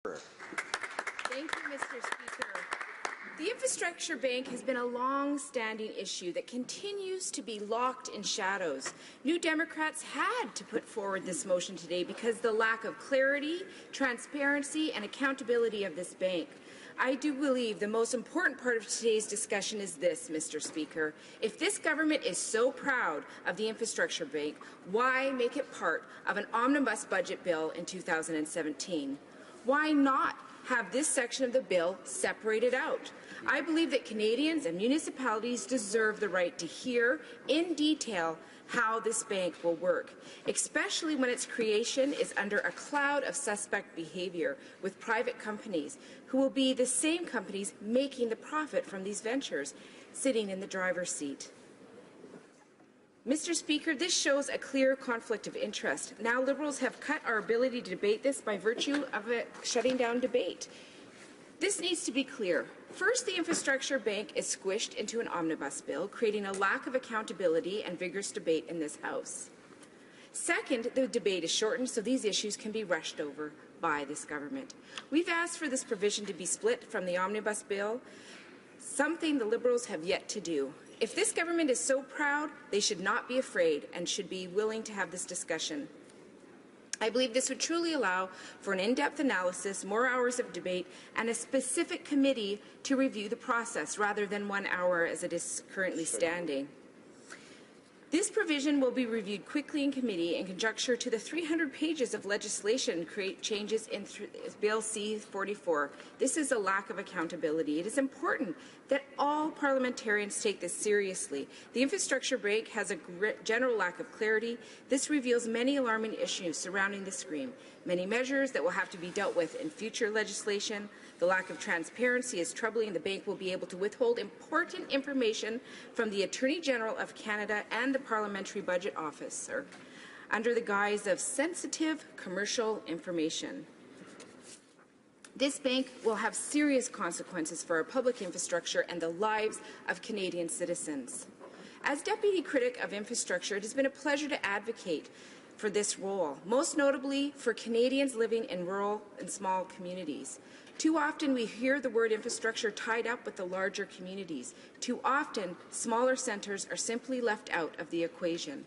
Thank you, Mr. Speaker. The Infrastructure Bank has been a long-standing issue that continues to be locked in shadows. New Democrats had to put forward this motion today because the lack of clarity, transparency, and accountability of this bank. I do believe the most important part of today's discussion is this, Mr. Speaker. If this government is so proud of the Infrastructure Bank, why make it part of an omnibus budget bill in 2017? Why not have this section of the bill separated out? I believe that Canadians and municipalities deserve the right to hear in detail how this bank will work, especially when its creation is under a cloud of suspect behavior with private companies who will be the same companies making the profit from these ventures, sitting in the driver's seat. Mr. Speaker, this shows a clear conflict of interest. Now Liberals have cut our ability to debate this by virtue of it shutting down debate. This needs to be clear. First, the Infrastructure Bank is squished into an omnibus bill, creating a lack of accountability and vigorous debate in this House. Second, the debate is shortened so these issues can be rushed over by this government. We've asked for this provision to be split from the omnibus bill, something the Liberals have yet to do. If this government is so proud, they should not be afraid and should be willing to have this discussion. I believe this would truly allow for an in-depth analysis, more hours of debate, and a specific committee to review the process rather than 1 hour as it is currently standing. This provision will be reviewed quickly in committee in conjunction to the 300 pages of legislation and create changes in Bill C-44. This is a lack of accountability. It is important that all parliamentarians take this seriously. The Infrastructure Bank has a general lack of clarity. This reveals many alarming issues surrounding the scheme, many measures that will have to be dealt with in future legislation. The lack of transparency is troubling. The bank will be able to withhold important information from the Attorney General of Canada and the Parliamentary Budget Officer under the guise of sensitive commercial information. This bank will have serious consequences for our public infrastructure and the lives of Canadian citizens. As Deputy Critic of Infrastructure, it has been a pleasure to advocate for this role, most notably for Canadians living in rural and small communities. Too often we hear the word infrastructure tied up with the larger communities. Too often, smaller centres are simply left out of the equation.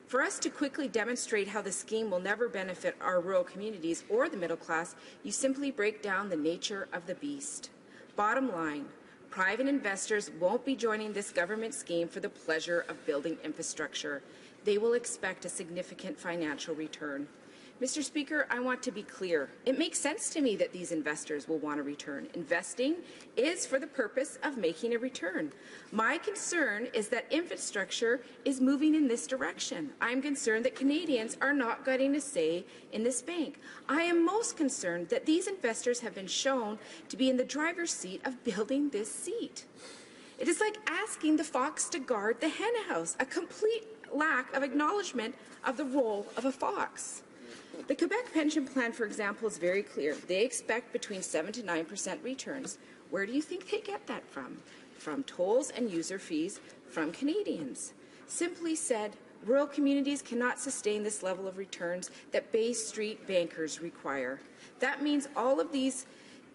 For us to quickly demonstrate how the scheme will never benefit our rural communities or the middle class, you simply break down the nature of the beast. Bottom line, private investors won't be joining this government scheme for the pleasure of building infrastructure. They will expect a significant financial return. Mr. Speaker, I want to be clear. It makes sense to me that these investors will want a return. Investing is for the purpose of making a return. My concern is that infrastructure is moving in this direction. I'm concerned that Canadians are not getting a say in this bank. I am most concerned that these investors have been shown to be in the driver's seat of building this seat. It is like asking the fox to guard the hen house, a complete lack of acknowledgement of the role of a fox. The Quebec pension plan, for example, is very clear. They expect between 7 to 9% returns. Where do you think they get that from? From tolls and user fees from Canadians. Simply said, rural communities cannot sustain this level of returns that Bay Street bankers require. That means all of these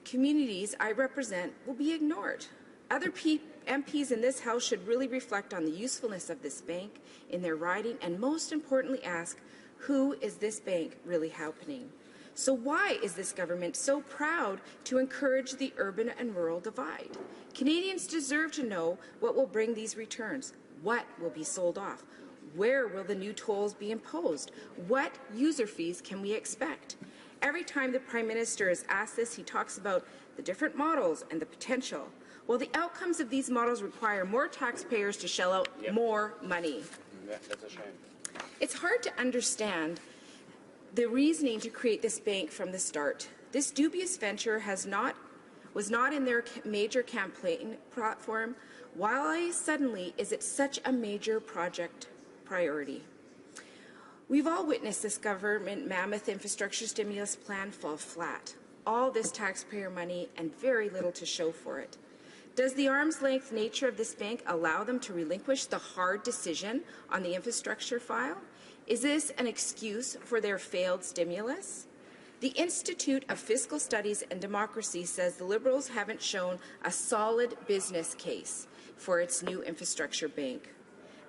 communities I represent will be ignored. Other MPs in this House should really reflect on the usefulness of this bank in their riding and, most importantly, ask, who is this bank really helping? So why is this government so proud to encourage the urban and rural divide? Canadians deserve to know what will bring these returns. What will be sold off? Where will the new tolls be imposed? What user fees can we expect? Every time the Prime Minister is asked this, he talks about the different models and the potential. Well, the outcomes of these models require more taxpayers to shell out more money. Yeah, that's a shame. It's hard to understand the reasoning to create this bank from the start. This dubious venture was not in their major campaign platform. Why suddenly is it such a major project priority? We've all witnessed this government mammoth infrastructure stimulus plan fall flat. All this taxpayer money and very little to show for it. Does the arm's-length nature of this bank allow them to relinquish the hard decision on the infrastructure file? Is this an excuse for their failed stimulus? The Institute of Fiscal Studies and Democracy says the Liberals haven't shown a solid business case for its new infrastructure bank.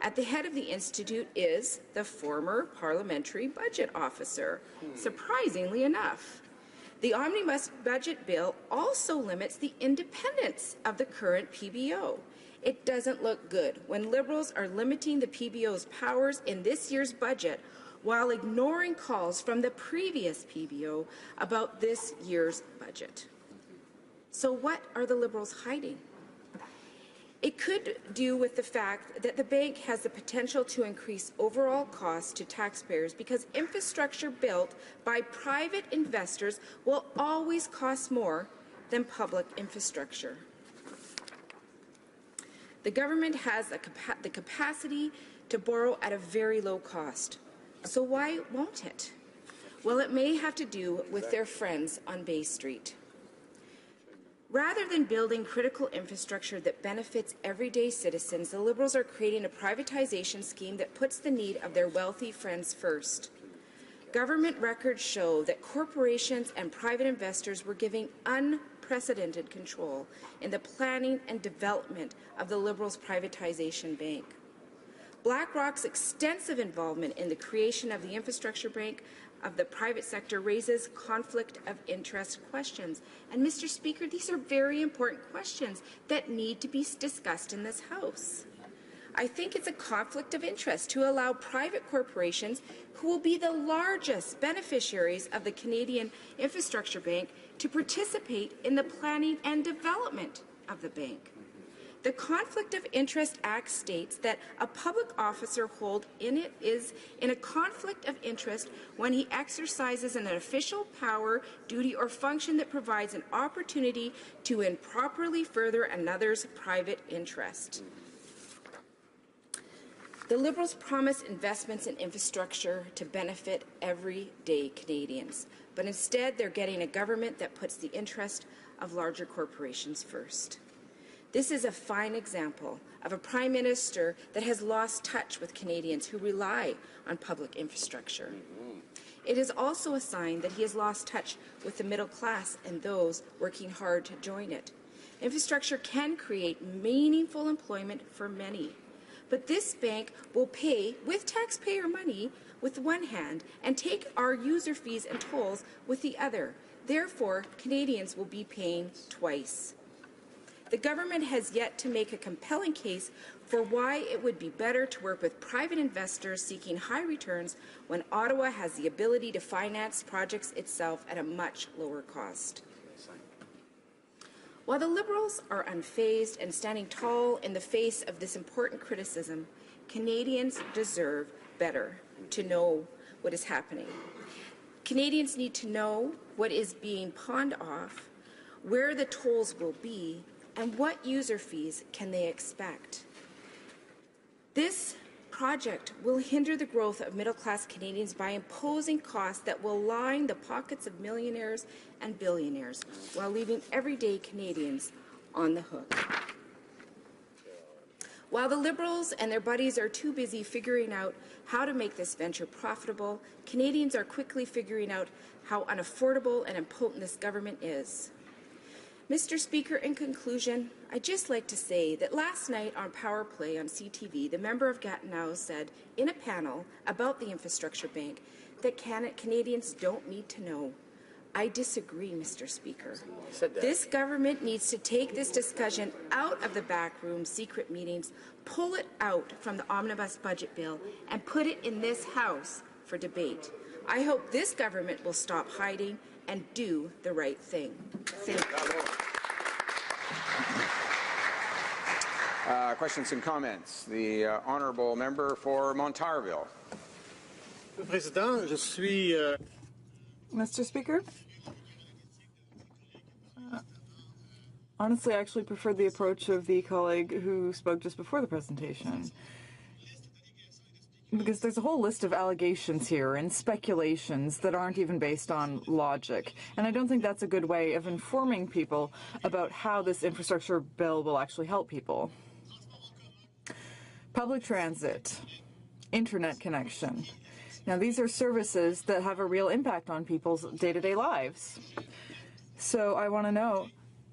At the head of the Institute is the former parliamentary budget officer, surprisingly enough. The Omnibus Budget Bill also limits the independence of the current PBO. It doesn't look good when Liberals are limiting the PBO's powers in this year's budget while ignoring calls from the previous PBO about this year's budget. So what are the Liberals hiding? It could do with the fact that the bank has the potential to increase overall costs to taxpayers because infrastructure built by private investors will always cost more than public infrastructure. The government has the capacity to borrow at a very low cost. So why won't it? Well, it may have to do with their friends on Bay Street. Rather than building critical infrastructure that benefits everyday citizens, the Liberals are creating a privatization scheme that puts the need of their wealthy friends first. Government records show that corporations and private investors were giving unprecedented control in the planning and development of the Liberals' privatization bank. BlackRock's extensive involvement in the creation of the infrastructure bank of the private sector raises conflict of interest questions. And Mr. Speaker, these are very important questions that need to be discussed in this House. I think it's a conflict of interest to allow private corporations, who will be the largest beneficiaries of the Canadian Infrastructure Bank, to participate in the planning and development of the bank. The Conflict of Interest Act states that a public officer holds in it is in a conflict of interest when he exercises an official power, duty, or function that provides an opportunity to improperly further another's private interest. The Liberals promise investments in infrastructure to benefit everyday Canadians, but instead they're getting a government that puts the interest of larger corporations first. This is a fine example of a Prime Minister that has lost touch with Canadians who rely on public infrastructure. It is also a sign that he has lost touch with the middle class and those working hard to join it. Infrastructure can create meaningful employment for many, but this bank will pay with taxpayer money with one hand and take our user fees and tolls with the other. Therefore, Canadians will be paying twice. The government has yet to make a compelling case for why it would be better to work with private investors seeking high returns when Ottawa has the ability to finance projects itself at a much lower cost. While the Liberals are unfazed and standing tall in the face of this important criticism, Canadians deserve better to know what is happening. Canadians need to know what is being pawned off, where the tolls will be, and what user fees can they expect. This project will hinder the growth of middle-class Canadians by imposing costs that will line the pockets of millionaires and billionaires while leaving everyday Canadians on the hook. While the Liberals and their buddies are too busy figuring out how to make this venture profitable, Canadians are quickly figuring out how unaffordable and impotent this government is. Mr. Speaker, in conclusion, I'd just like to say that last night on Power Play on CTV, the member of Gatineau said in a panel about the infrastructure bank that Canadians don't need to know. I disagree, Mr. Speaker. This government needs to take this discussion out of the backroom secret meetings, pull it out from the Omnibus Budget Bill, and put it in this House for debate. I hope this government will stop hiding and do the right thing. Thank you. Questions and comments. The honourable member for Montarville. Mr. Speaker, honestly, I actually preferred the approach of the colleague who spoke just before the presentation. Because there's a whole list of allegations here and speculations that aren't even based on logic. And I don't think that's a good way of informing people about how this infrastructure bill will actually help people. Public transit, internet connection, Now, these are services that have a real impact on people's day-to-day lives. So I want to know,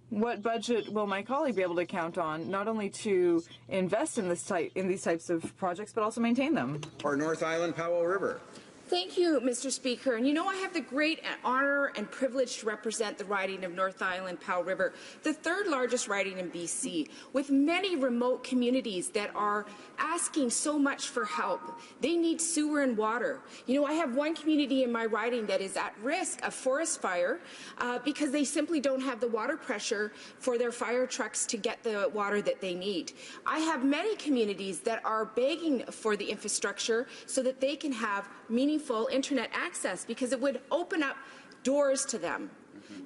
what budget will my colleague be able to count on, not only to invest in these types of projects, but also maintain them? For North Island Powell River. Thank you, Mr. Speaker. And you know, I have the great honor and privilege to represent the riding of North Island Powell River, the third largest riding in BC, with many remote communities that are asking so much for help. They need sewer and water. You know, I have one community in my riding that is at risk of forest fire because they simply don't have the water pressure for their fire trucks to get the water that they need. I have many communities that are begging for the infrastructure so that they can have meaningful internet access, because it would open up doors to them.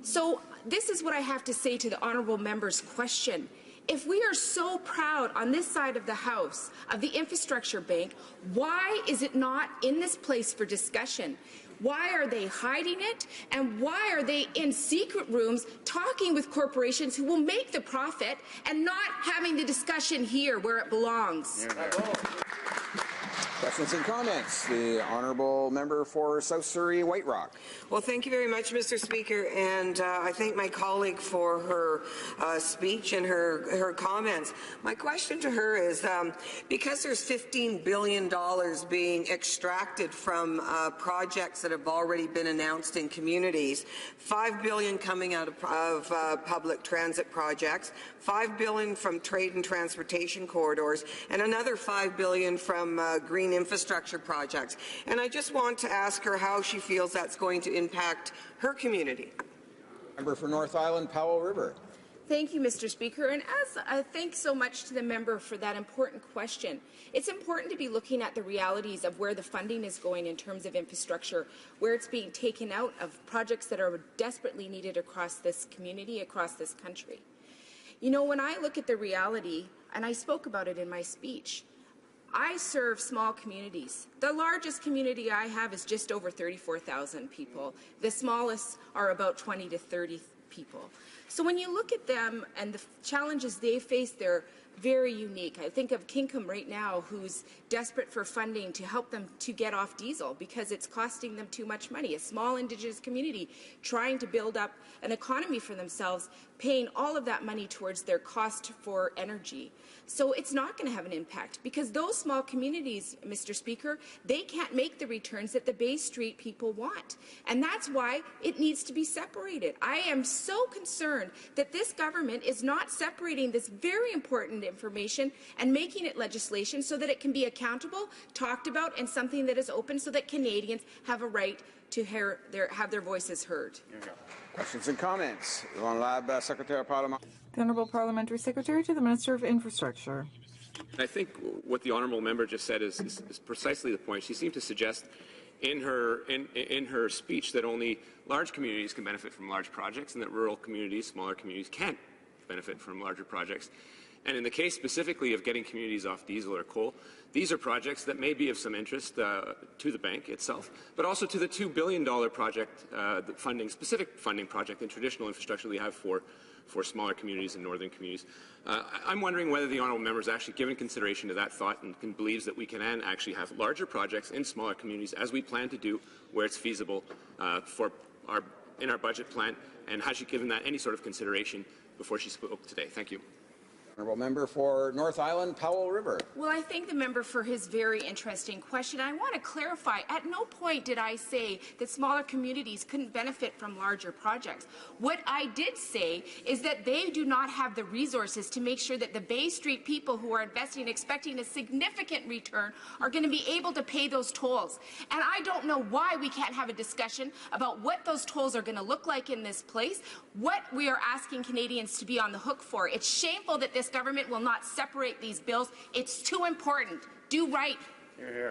So this is what I have to say to the honourable member's question. If we are so proud on this side of the House of the Infrastructure Bank, why is it not in this place for discussion? Why are they hiding it? And why are they in secret rooms talking with corporations who will make the profit and not having the discussion here where it belongs? Questions and comments. The honourable member for South Surrey White Rock. Well, thank you very much, Mr. Speaker, and I thank my colleague for her speech and her comments. My question to her is, because there's $15 billion being extracted from projects that have already been announced in communities, $5 billion coming out of public transit projects, $5 billion from trade and transportation corridors, and another $5 billion from green infrastructure projects. And I just want to ask her how she feels that's going to impact her community. Member for North Island Powell River. Thank you, Mr. Speaker, and thanks so much to the member for that important question. It's important to be looking at the realities of where the funding is going in terms of infrastructure, where it's being taken out of projects that are desperately needed across this community, across this country. You know, when I look at the reality, and I spoke about it in my speech, I serve small communities. The largest community I have is just over 34,000 people. The smallest are about 20 to 30 people. So when you look at them and the challenges they face, they're very unique. I think of Kinkum right now, who's desperate for funding to help them to get off diesel because it's costing them too much money. A small Indigenous community trying to build up an economy for themselves, paying all of that money towards their cost for energy. So it's not going to have an impact because those small communities, Mr. Speaker, they can't make the returns that the Bay Street people want. And that's why it needs to be separated. I am so concerned that this government is not separating this very important information and making it legislation so that it can be accountable, talked about, and something that is open so that Canadians have a right to have their voices heard. Questions and comments. Secretary of Parliament. The Honourable Parliamentary Secretary to the Minister of Infrastructure. I think what the honourable member just said is precisely the point. She seemed to suggest in her speech that only large communities can benefit from large projects and that rural communities, smaller communities, can't benefit from larger projects. And in the case specifically of getting communities off diesel or coal, these are projects that may be of some interest to the bank itself, but also to the $2 billion project, specific funding project in traditional infrastructure we have for smaller communities and northern communities. I'm wondering whether the honourable member has actually given consideration to that thought and believes that we can actually have larger projects in smaller communities as we plan to do where it's feasible in our budget plan, and has she given that any sort of consideration before she spoke today? Thank you. Honourable member for North Island Powell River. Well, I thank the member for his very interesting question. I want to clarify, at no point did I say that smaller communities couldn't benefit from larger projects. What I did say is that they do not have the resources to make sure that the Bay Street people who are investing, expecting a significant return, are going to be able to pay those tolls. And I don't know why we can't have a discussion about what those tolls are going to look like in this place, what we are asking Canadians to be on the hook for. It's shameful that this government will not separate these bills. It's too important. Do right. Hear, hear.